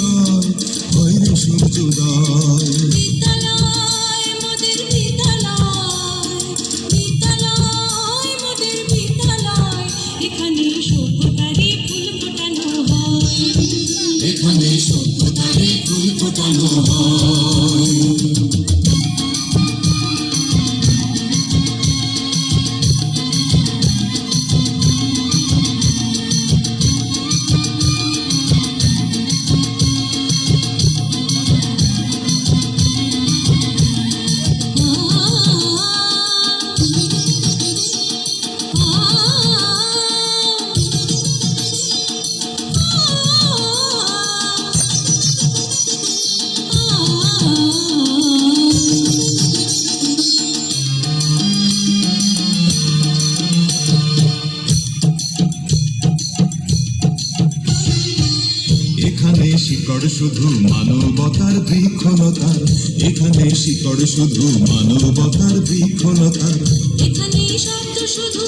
সূর্যোদয়, হয় রে সূর্যোদয়। বিদ্যালয় মোদের বিদ্যালয়, বিদ্যালয় মোদের বিদ্যালয়, এখানে সভ্যতারই ফুল ফোটানো হয়, এখানে সভ্যতারই ফুল ফোটানো হয়। এখানে শিকড় শুধু মানবতার বৃক্ষলতার, এখানে শিকড় শুধু মানবতার বৃক্ষলতার। এখানে শব্দ শুধু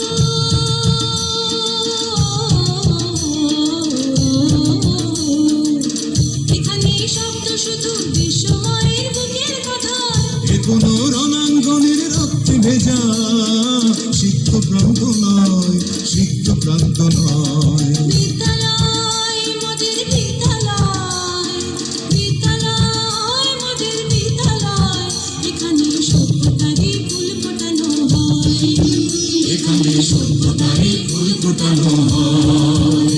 এখানে শব্দ শুধু বিশ্বমায়ের বুকের কথা, এ কোনো রণাঙ্গনের রক্তে ভেজা সিক্ত প্রান্ত নয়, সিক্ত প্রান্ত নয়। বিদ্যালয় মোদের বিদ্যালয়, বিদ্যালয় মোদের বিদ্যালয়, এখানে সভ্যতারই ফুল ফোটানো হয়, এখানে সভ্যতারই ফুল ফোটানো হয়।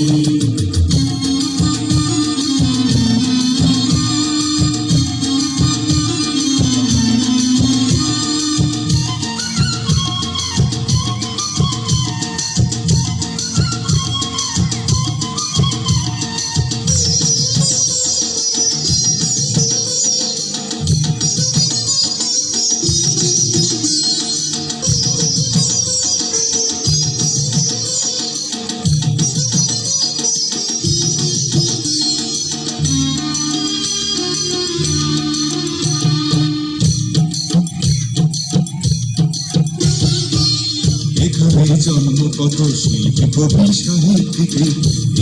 এখানে জন্ম কত শিল্পী কবি সাহিত্যিকের,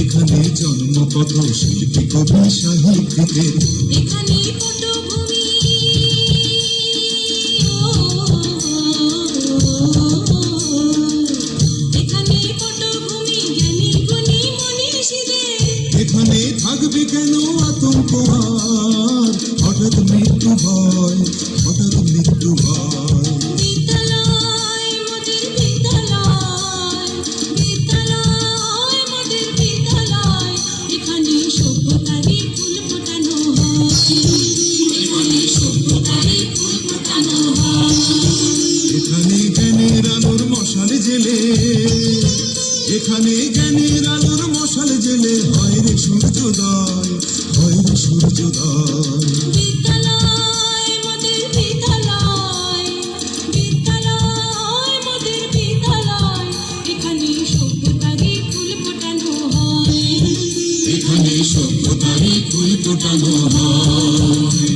এখানে জন্ম কত শিল্পী কবি সাহিত্যিকের। এখানে পটভূমি এখানে পটভূমি জ্ঞানী গুণী মনীষীদের, এখানে থাকবে কেন আতঙ্ক আর হঠাৎ মৃত্যু ভয়, হঠাৎ মৃত্যু ভয়। বিদ্যালয় মোদের বিদ্যালয়, বিদ্যালয় মোদের বিদ্যালয়, এখানে সভ্যতারই ফুল ফোটানো হয়, এখানে সভ্যতারই ফুল ফোটানো হয়। এখানে জ্ঞানের আলোর মশাল জেলে, এখানে জ্ঞানের আলোর মশাল জেলে হয় রে সূর্যোদয়, হয় রে সূর্যোদয়। বিদ্যালয় মোদের বিদ্যালয়, বিদ্যালয় মোদের বিদ্যালয়, এখানে সভ্যতারই ফুল ফোটানো হয়, এখানে সভ্যতারই ফুল ফোটানো হয়।